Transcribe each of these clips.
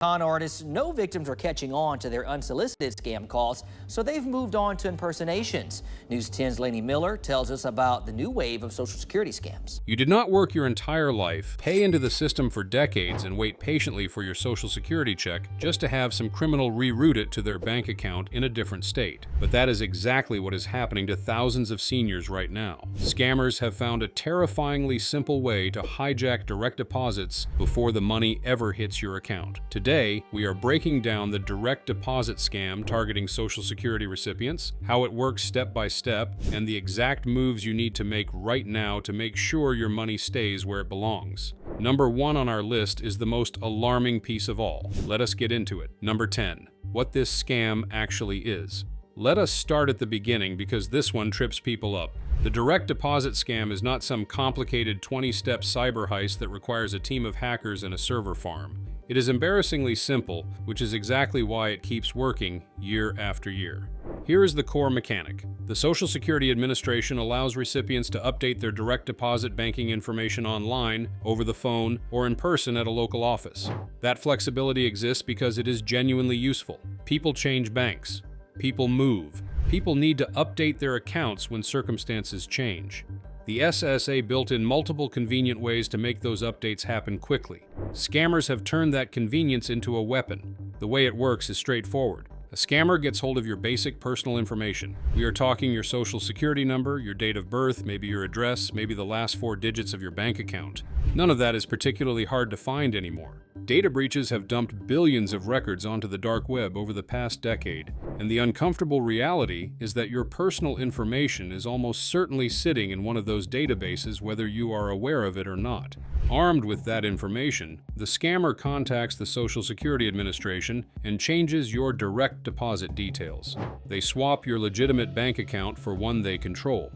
Con artists know victims are catching on to their unsolicited scam calls, so they've moved on to impersonations. News 10's Lainey Miller tells us about the new wave of Social Security scams. You did not work your entire life, pay into the system for decades, and wait patiently for your Social Security check just to have some criminal reroute it to their bank account in a different state. But that is exactly what is happening to thousands of seniors right now. Scammers have found a terrifyingly simple way to hijack direct deposits before the money ever hits your account. Today, we are breaking down the direct deposit scam targeting Social Security recipients, how it works step by step, and the exact moves you need to make right now to make sure your money stays where it belongs. Number 1 on our list is the most alarming piece of all. Let us get into it. Number 10. What this scam actually is. Let us start at the beginning because this one trips people up. The direct deposit scam is not some complicated 20-step cyber heist that requires a team of hackers and a server farm. It is embarrassingly simple, which is exactly why it keeps working year after year. Here is the core mechanic. The Social Security Administration allows recipients to update their direct deposit banking information online, over the phone, or in person at a local office. That flexibility exists because it is genuinely useful. People change banks. People move. People need to update their accounts when circumstances change. The SSA built in multiple convenient ways to make those updates happen quickly. Scammers have turned that convenience into a weapon. The way it works is straightforward. A scammer gets hold of your basic personal information. We are talking your Social Security number, your date of birth, maybe your address, maybe the last 4 digits of your bank account. None of that is particularly hard to find anymore. Data breaches have dumped billions of records onto the dark web over the past decade, and the uncomfortable reality is that your personal information is almost certainly sitting in one of those databases whether you are aware of it or not. Armed with that information, the scammer contacts the Social Security Administration and changes your direct deposit details. They swap your legitimate bank account for one they control.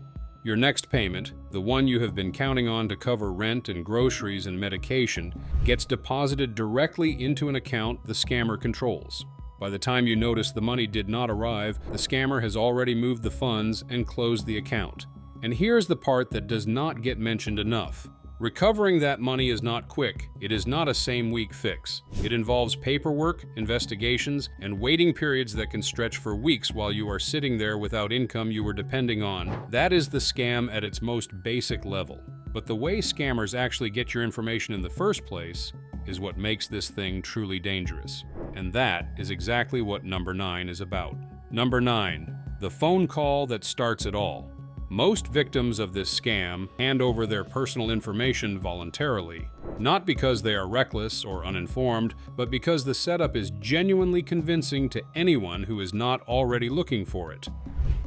Your next payment, the one you have been counting on to cover rent and groceries and medication, gets deposited directly into an account the scammer controls. By the time you notice the money did not arrive, the scammer has already moved the funds and closed the account. And here's the part that does not get mentioned enough. Recovering that money is not quick. It is not a same-week fix. It involves paperwork, investigations, and waiting periods that can stretch for weeks while you are sitting there without income you were depending on. That is the scam at its most basic level. But the way scammers actually get your information in the first place is what makes this thing truly dangerous. And that is exactly what number 9 is about. Number 9. The phone call that starts it all. Most victims of this scam hand over their personal information voluntarily, not because they are reckless or uninformed, but because the setup is genuinely convincing to anyone who is not already looking for it.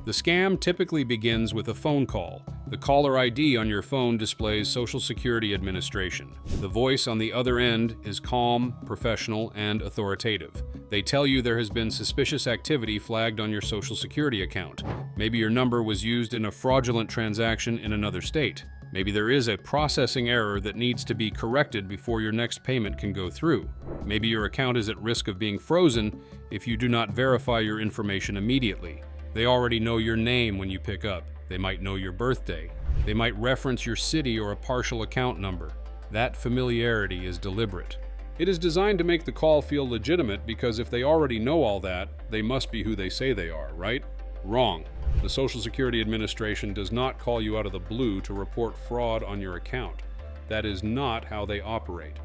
The scam typically begins with a phone call. The caller ID on your phone displays Social Security Administration. The voice on the other end is calm, professional, and authoritative. They tell you there has been suspicious activity flagged on your Social Security account. Maybe your number was used in a fraudulent transaction in another state. Maybe there is a processing error that needs to be corrected before your next payment can go through. Maybe your account is at risk of being frozen if you do not verify your information immediately. They already know your name when you pick up. They might know your birthday. They might reference your city or a partial account number. That familiarity is deliberate. It is designed to make the call feel legitimate because if they already know all that, they must be who they say they are, right? Wrong. The Social Security Administration does not call you out of the blue to report fraud on your account. That is not how they operate.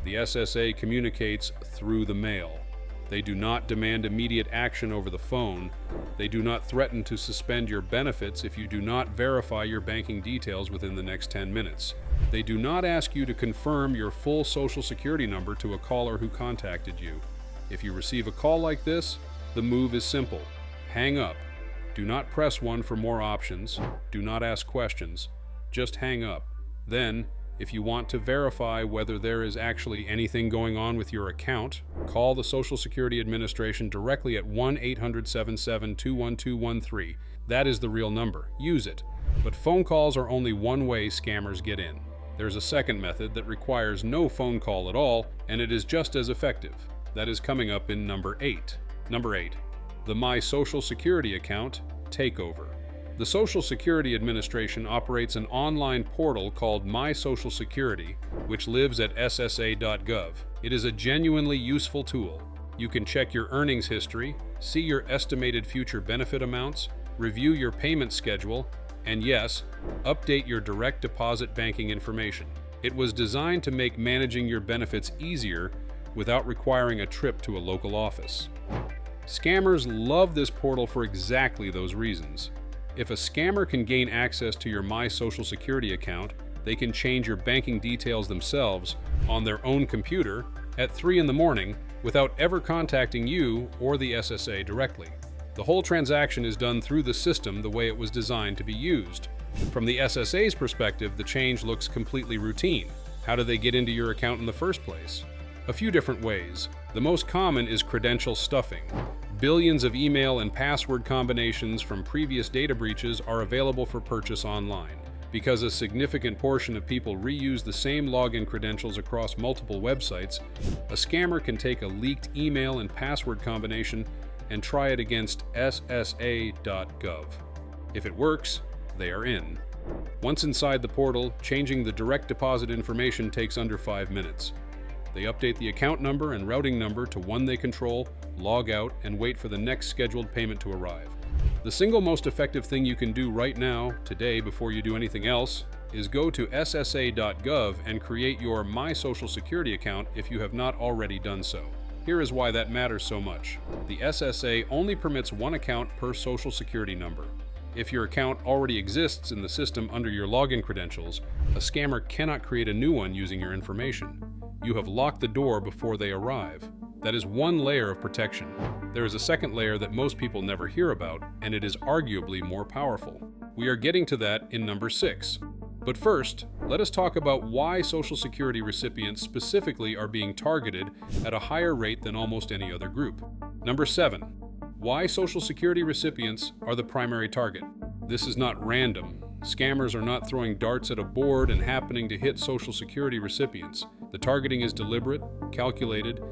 The SSA communicates through the mail. They do not demand immediate action over the phone. They do not threaten to suspend your benefits if you do not verify your banking details within the next 10 minutes. They do not ask you to confirm your full Social Security number to a caller who contacted you. If you receive a call like this, the move is simple. Hang up. Do not press 1 for more options. Do not ask questions. Just hang up. Then, if you want to verify whether there is actually anything going on with your account, call the Social Security Administration directly at 1-800-77-21213. That is the real number. Use it. But phone calls are only one way scammers get in. There's a second method that requires no phone call at all, and it is just as effective. That is coming up in number 8. Number 8. The My Social Security Account Takeover. The Social Security Administration operates an online portal called My Social Security, which lives at ssa.gov. It is a genuinely useful tool. You can check your earnings history, see your estimated future benefit amounts, review your payment schedule, and yes, update your direct deposit banking information. It was designed to make managing your benefits easier without requiring a trip to a local office. Scammers love this portal for exactly those reasons. If a scammer can gain access to your My Social Security account, they can change your banking details themselves on their own computer at 3 in the morning without ever contacting you or the SSA directly. The whole transaction is done through the system the way it was designed to be used. From the SSA's perspective, the change looks completely routine. How do they get into your account in the first place? A few different ways. The most common is credential stuffing. Billions of email and password combinations from previous data breaches are available for purchase online. Because a significant portion of people reuse the same login credentials across multiple websites, a scammer can take a leaked email and password combination and try it against ssa.gov. If it works, they are in. Once inside the portal, changing the direct deposit information takes under 5 minutes. They update the account number and routing number to one they control, log out, and wait for the next scheduled payment to arrive. The single most effective thing you can do right now, today, before you do anything else, is go to ssa.gov and create your My Social Security account if you have not already done so. Here is why that matters so much. The SSA only permits one account per Social Security number. If your account already exists in the system under your login credentials, a scammer cannot create a new one using your information. You have locked the door before they arrive. That is one layer of protection. There is a second layer that most people never hear about, and it is arguably more powerful. We are getting to that in number 6. But first, let us talk about why Social Security recipients specifically are being targeted at a higher rate than almost any other group. Number 7. Why Social Security recipients are the primary target. This is not random. Scammers are not throwing darts at a board and happening to hit Social Security recipients. The targeting is deliberate, calculated,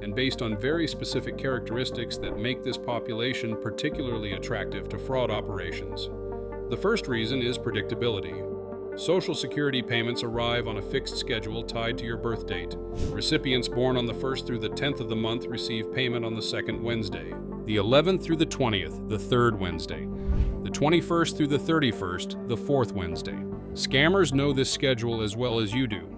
and based on very specific characteristics that make this population particularly attractive to fraud operations. The first reason is predictability. Social Security payments arrive on a fixed schedule tied to your birth date. Recipients born on the 1st through the 10th of the month receive payment on the 2nd Wednesday, the 11th through the 20th, the 3rd Wednesday, the 21st through the 31st, the 4th Wednesday. Scammers know this schedule as well as you do.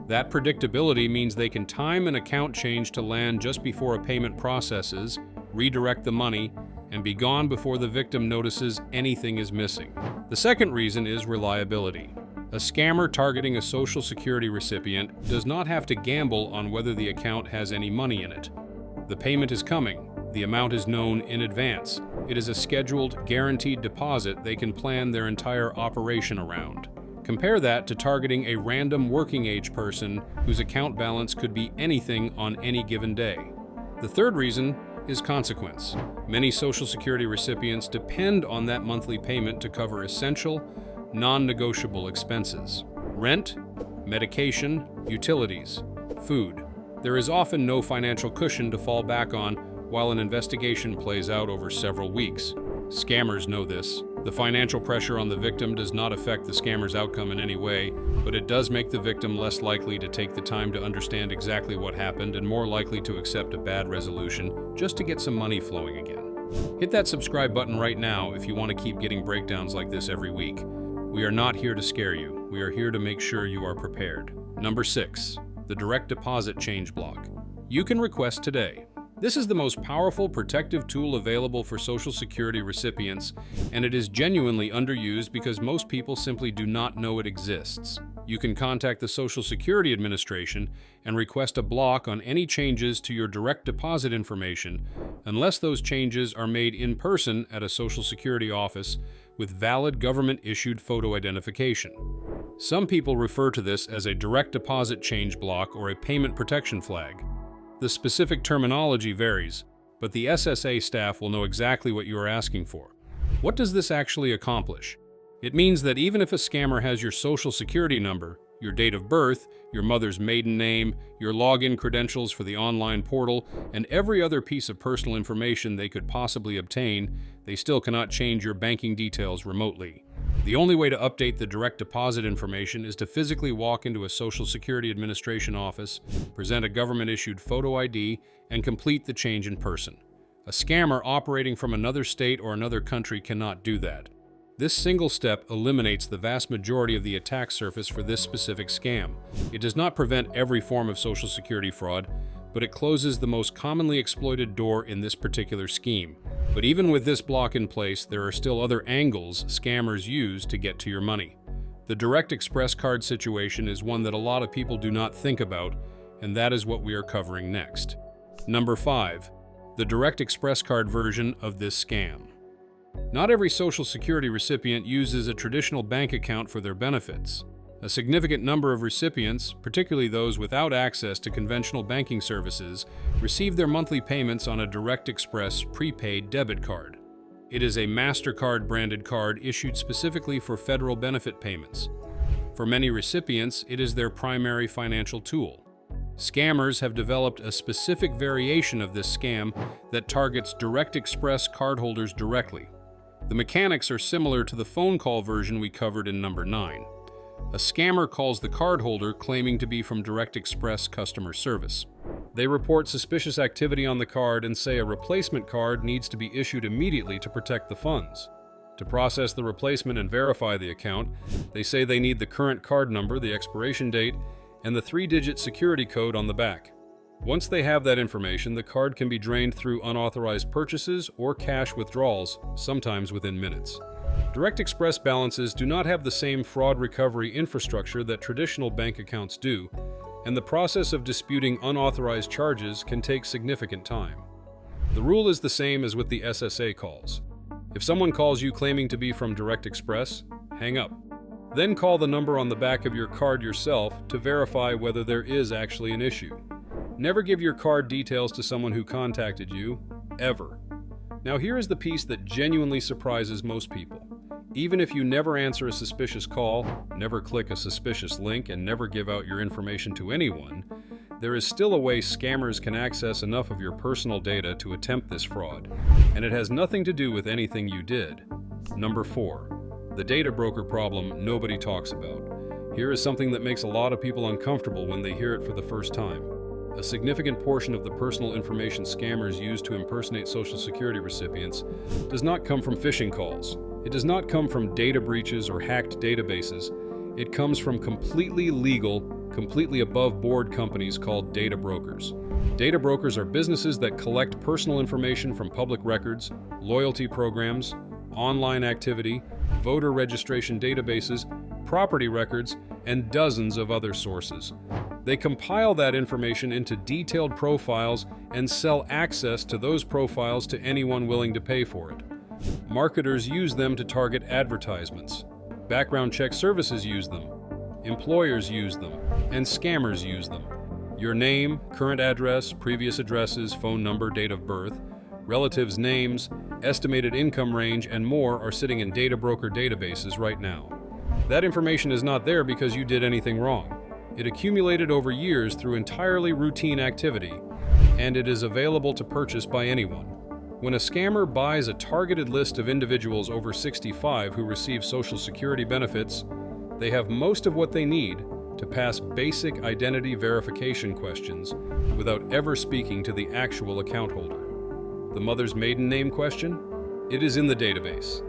That predictability means they can time an account change to land just before a payment processes, redirect the money, and be gone before the victim notices anything is missing. The second reason is reliability. A scammer targeting a Social Security recipient does not have to gamble on whether the account has any money in it. The payment is coming. The amount is known in advance. It is a scheduled, guaranteed deposit they can plan their entire operation around. Compare that to targeting a random working-age person whose account balance could be anything on any given day. The third reason is consequence. Many Social Security recipients depend on that monthly payment to cover essential, non-negotiable expenses: rent, medication, utilities, food. There is often no financial cushion to fall back on while an investigation plays out over several weeks. Scammers know this. The financial pressure on the victim does not affect the scammer's outcome in any way, but it does make the victim less likely to take the time to understand exactly what happened and more likely to accept a bad resolution just to get some money flowing again. Hit that subscribe button right now if you want to keep getting breakdowns like this every week. We are not here to scare you. We are here to make sure you are prepared. Number 6. The direct deposit change block. You can request today. This is the most powerful protective tool available for Social Security recipients, and it is genuinely underused because most people simply do not know it exists. You can contact the Social Security Administration and request a block on any changes to your direct deposit information unless those changes are made in person at a Social Security office with valid government-issued photo identification. Some people refer to this as a direct deposit change block or a payment protection flag. The specific terminology varies, but the SSA staff will know exactly what you are asking for. What does this actually accomplish? It means that even if a scammer has your Social Security number, your date of birth, your mother's maiden name, your login credentials for the online portal, and every other piece of personal information they could possibly obtain, they still cannot change your banking details remotely. The The only way to update the direct deposit information is to physically walk into a Social Security Administration office, present a government-issued photo ID, and complete the change in person. A scammer operating from another state or another country cannot do that. This single step eliminates the vast majority of the attack surface for this specific scam. It does not prevent every form of Social Security fraud, but it closes the most commonly exploited door in this particular scheme. But even with this block in place, there are still other angles scammers use to get to your money. The Direct Express card situation is one that a lot of people do not think about, and that is what we are covering next. Number 5. The Direct Express card version of this scam. Not every Social Security recipient uses a traditional bank account for their benefits. A significant number of recipients, particularly those without access to conventional banking services, receive their monthly payments on a Direct Express prepaid debit card. It is a MasterCard-branded card issued specifically for federal benefit payments. For many recipients, it is their primary financial tool. Scammers have developed a specific variation of this scam that targets Direct Express cardholders directly. The mechanics are similar to the phone call version we covered in number 9. A scammer calls the cardholder claiming to be from Direct Express customer service. They report suspicious activity on the card and say a replacement card needs to be issued immediately to protect the funds. To process the replacement and verify the account, they say they need the current card number, the expiration date, and the 3-digit security code on the back. Once they have that information, the card can be drained through unauthorized purchases or cash withdrawals, sometimes within minutes. Direct Express balances do not have the same fraud recovery infrastructure that traditional bank accounts do, and the process of disputing unauthorized charges can take significant time. The rule is the same as with the SSA calls. If someone calls you claiming to be from Direct Express, hang up. Then call the number on the back of your card yourself to verify whether there is actually an issue. Never give your card details to someone who contacted you, ever. Now here is the piece that genuinely surprises most people. Even if you never answer a suspicious call, never click a suspicious link, and never give out your information to anyone, there is still a way scammers can access enough of your personal data to attempt this fraud, and it has nothing to do with anything you did. Number 4. The data broker problem nobody talks about. Here is something that makes a lot of people uncomfortable when they hear it for the first time. A significant portion of the personal information scammers use to impersonate Social Security recipients does not come from phishing calls. It does not come from data breaches or hacked databases. It comes from completely legal, completely above-board companies called data brokers. Data brokers are businesses that collect personal information from public records, loyalty programs, online activity, voter registration databases, property records, and dozens of other sources. They compile that information into detailed profiles and sell access to those profiles to anyone willing to pay for it. Marketers use them to target advertisements. Background check services use them. Employers use them. And scammers use them. Your name, current address, previous addresses, phone number, date of birth, relatives' names, estimated income range, and more are sitting in data broker databases right now. That information is not there because you did anything wrong. It accumulated over years through entirely routine activity, and it is available to purchase by anyone. When a scammer buys a targeted list of individuals over 65 who receive Social Security benefits, they have most of what they need to pass basic identity verification questions without ever speaking to the actual account holder. The mother's maiden name question? It is in the database.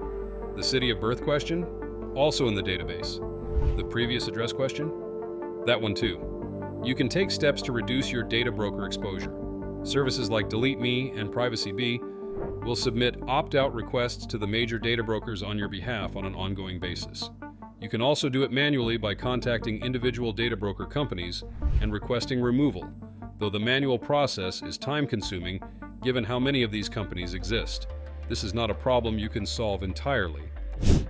The city of birth question? Also in the database. The previous address question? That one too. You can take steps to reduce your data broker exposure. Services like Delete Me and Privacy Bee will submit opt-out requests to the major data brokers on your behalf on an ongoing basis. You can also do it manually by contacting individual data broker companies and requesting removal, though the manual process is time-consuming given how many of these companies exist. This is not a problem you can solve entirely.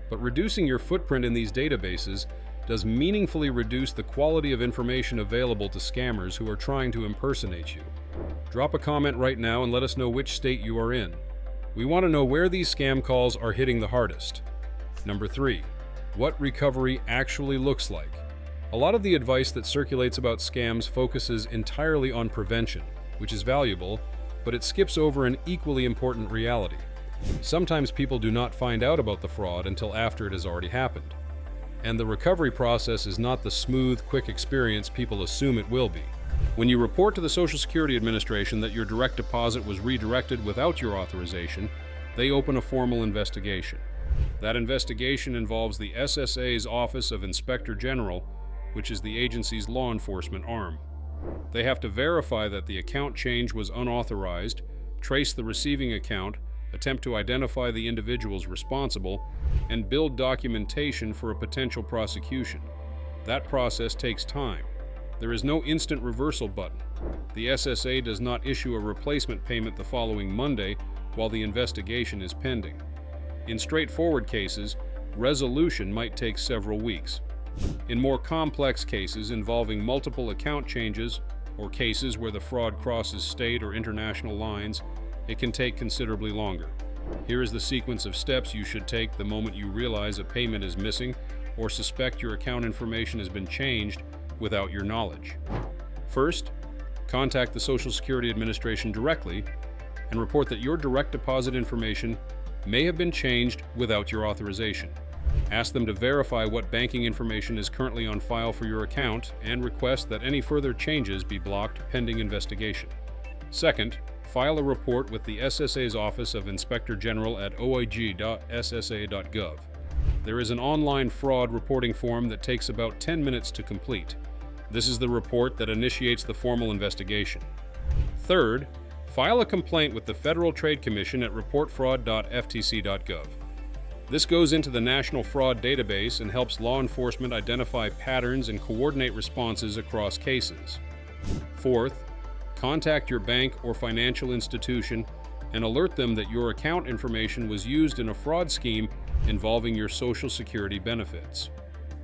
But reducing your footprint in these databases does meaningfully reduce the quality of information available to scammers who are trying to impersonate you. Drop a comment right now and let us know which state you are in. We want to know where these scam calls are hitting the hardest. Number 3. What recovery actually looks like. A lot of the advice that circulates about scams focuses entirely on prevention, which is valuable, but it skips over an equally important reality. Sometimes people do not find out about the fraud until after it has already happened. And the recovery process is not the smooth, quick experience people assume it will be. When you report to the Social Security Administration that your direct deposit was redirected without your authorization, they open a formal investigation. That investigation involves the SSA's Office of Inspector General, which is the agency's law enforcement arm. They have to verify that the account change was unauthorized, trace the receiving account, attempt to identify the individuals responsible, and build documentation for a potential prosecution. That process takes time. There is no instant reversal button. The SSA does not issue a replacement payment the following Monday while the investigation is pending. In straightforward cases, resolution might take several weeks. In more complex cases involving multiple account changes, or cases where the fraud crosses state or international lines, it can take considerably longer. Here is the sequence of steps you should take the moment you realize a payment is missing or suspect your account information has been changed without your knowledge. First, contact the Social Security Administration directly and report that your direct deposit information may have been changed without your authorization. Ask them to verify what banking information is currently on file for your account and request that any further changes be blocked pending investigation. Second, file a report with the SSA's Office of Inspector General at oig.ssa.gov. There is an online fraud reporting form that takes about 10 minutes to complete. This is the report that initiates the formal investigation. Third, file a complaint with the Federal Trade Commission at reportfraud.ftc.gov. This goes into the National Fraud Database and helps law enforcement identify patterns and coordinate responses across cases. Fourth, contact your bank or financial institution and alert them that your account information was used in a fraud scheme involving your Social Security benefits.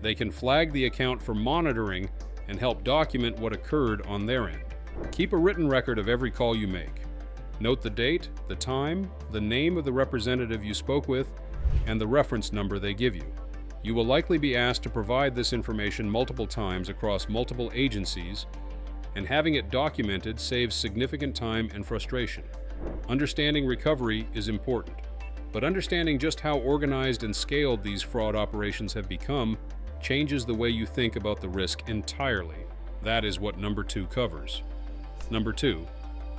They can flag the account for monitoring and help document what occurred on their end. Keep a written record of every call you make. Note the date, the time, the name of the representative you spoke with, and the reference number they give you. You will likely be asked to provide this information multiple times across multiple agencies, and having it documented saves significant time and frustration. Understanding recovery is important, but understanding just how organized and scaled these fraud operations have become changes the way you think about the risk entirely. That is what number 2 covers. Number 2,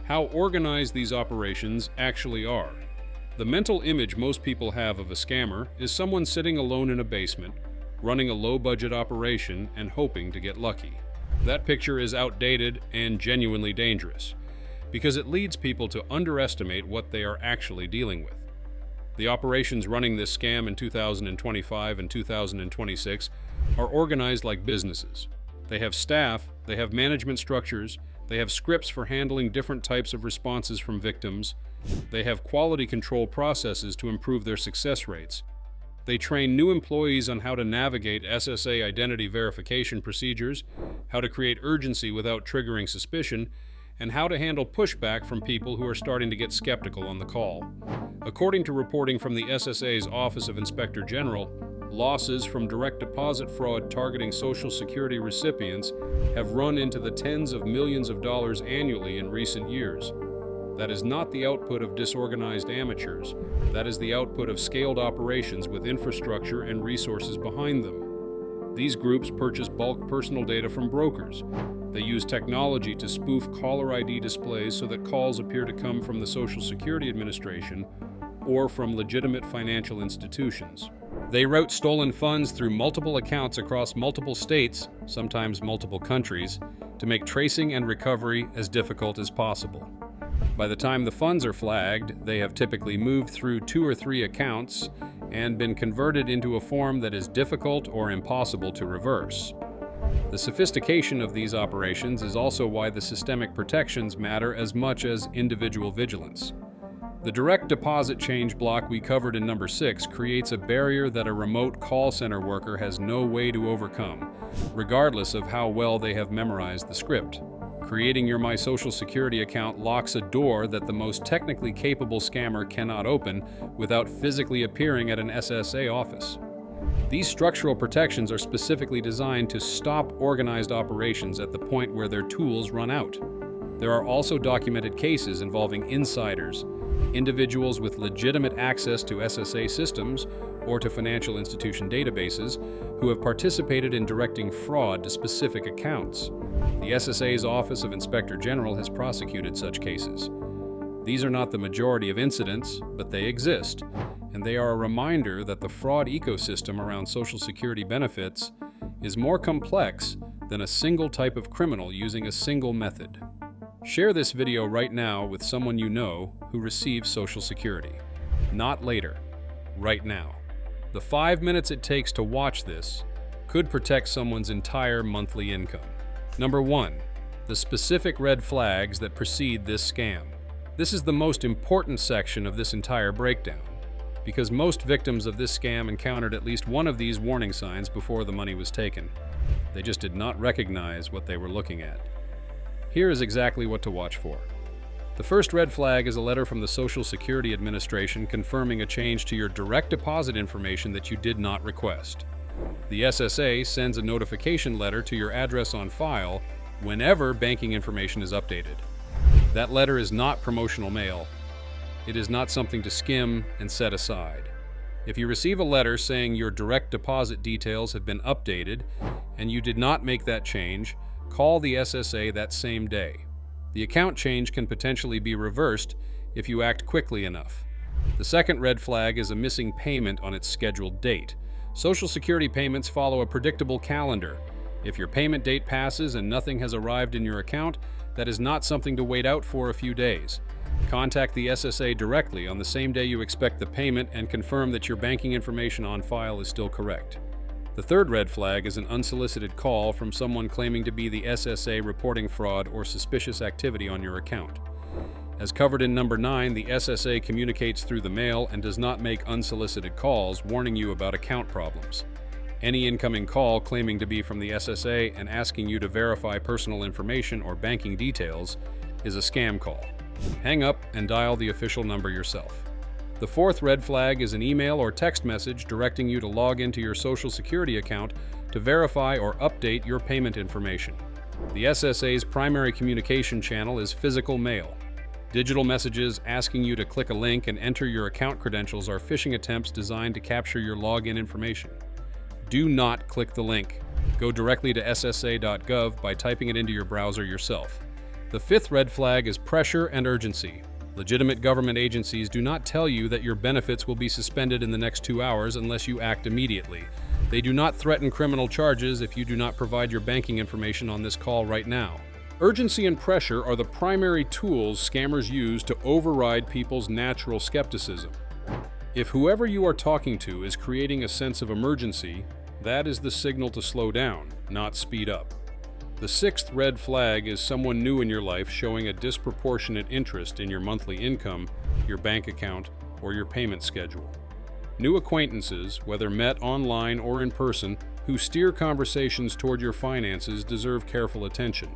how organized these operations actually are. The mental image most people have of a scammer is someone sitting alone in a basement, running a low-budget operation and hoping to get lucky. That picture is outdated and genuinely dangerous, because it leads people to underestimate what they are actually dealing with. The operations running this scam in 2025 and 2026 are organized like businesses. They have staff, they have management structures, they have scripts for handling different types of responses from victims, they have quality control processes to improve their success rates. They train new employees on how to navigate SSA identity verification procedures, how to create urgency without triggering suspicion, and how to handle pushback from people who are starting to get skeptical on the call. According to reporting from the SSA's Office of Inspector General, losses from direct deposit fraud targeting Social Security recipients have run into the tens of millions of dollars annually in recent years. That is not the output of disorganized amateurs. That is the output of scaled operations with infrastructure and resources behind them. These groups purchase bulk personal data from brokers. They use technology to spoof caller ID displays so that calls appear to come from the Social Security Administration or from legitimate financial institutions. They route stolen funds through multiple accounts across multiple states, sometimes multiple countries, to make tracing and recovery as difficult as possible. By the time the funds are flagged, they have typically moved through 2 or 3 accounts and been converted into a form that is difficult or impossible to reverse. The sophistication of these operations is also why the systemic protections matter as much as individual vigilance. The direct deposit change block we covered in number 6 creates a barrier that a remote call center worker has no way to overcome, regardless of how well they have memorized the script. Creating your My Social Security account locks a door that the most technically capable scammer cannot open without physically appearing at an SSA office. These structural protections are specifically designed to stop organized operations at the point where their tools run out. There are also documented cases involving insiders, individuals with legitimate access to SSA systems or to financial institution databases who have participated in directing fraud to specific accounts. The SSA's Office of Inspector General has prosecuted such cases. These are not the majority of incidents, but they exist, and they are a reminder that the fraud ecosystem around Social Security benefits is more complex than a single type of criminal using a single method. Share this video right now with someone you know who receives Social Security. Not later, right now. The 5 minutes it takes to watch this could protect someone's entire monthly income. Number 1. The specific red flags that precede this scam. This is the most important section of this entire breakdown, because most victims of this scam encountered at least one of these warning signs before the money was taken. They just did not recognize what they were looking at. Here is exactly what to watch for. The first red flag is a letter from the Social Security Administration confirming a change to your direct deposit information that you did not request. The SSA sends a notification letter to your address on file whenever banking information is updated. That letter is not promotional mail. It is not something to skim and set aside. If you receive a letter saying your direct deposit details have been updated and you did not make that change, call the SSA that same day. The account change can potentially be reversed if you act quickly enough. The second red flag is a missing payment on its scheduled date. Social Security payments follow a predictable calendar. If your payment date passes and nothing has arrived in your account, that is not something to wait out for a few days. Contact the SSA directly on the same day you expect the payment and confirm that your banking information on file is still correct. The third red flag is an unsolicited call from someone claiming to be the SSA reporting fraud or suspicious activity on your account. As covered in number 9, the SSA communicates through the mail and does not make unsolicited calls warning you about account problems. Any incoming call claiming to be from the SSA and asking you to verify personal information or banking details is a scam call. Hang up and dial the official number yourself. The fourth red flag is an email or text message directing you to log into your Social Security account to verify or update your payment information. The SSA's primary communication channel is physical mail. Digital messages asking you to click a link and enter your account credentials are phishing attempts designed to capture your login information. Do not click the link. Go directly to ssa.gov by typing it into your browser yourself. The fifth red flag is pressure and urgency. Legitimate government agencies do not tell you that your benefits will be suspended in the next 2 hours unless you act immediately. They do not threaten criminal charges if you do not provide your banking information on this call right now. Urgency and pressure are the primary tools scammers use to override people's natural skepticism. If whoever you are talking to is creating a sense of emergency, that is the signal to slow down, not speed up. The sixth red flag is someone new in your life showing a disproportionate interest in your monthly income, your bank account, or your payment schedule. New acquaintances, whether met online or in person, who steer conversations toward your finances deserve careful attention.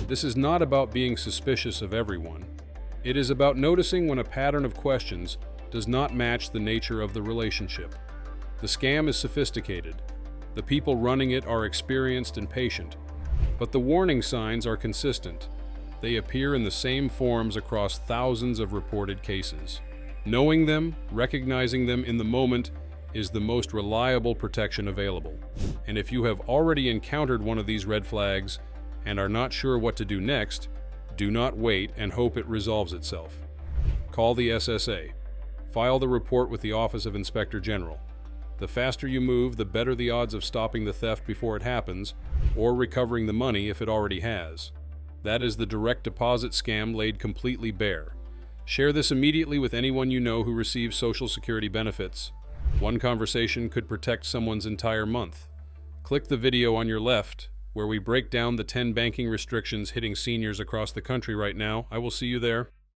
This is not about being suspicious of everyone. It is about noticing when a pattern of questions does not match the nature of the relationship. The scam is sophisticated. The people running it are experienced and patient. But the warning signs are consistent. They appear in the same forms across thousands of reported cases. Knowing them, recognizing them in the moment, is the most reliable protection available. And if you have already encountered one of these red flags and are not sure what to do next, do not wait and hope it resolves itself. Call the SSA. File the report with the Office of Inspector General. The faster you move, the better the odds of stopping the theft before it happens, or recovering the money if it already has. That is the direct deposit scam laid completely bare. Share this immediately with anyone you know who receives Social Security benefits. One conversation could protect someone's entire month. Click the video on your left, where we break down the 10 banking restrictions hitting seniors across the country right now. I will see you there.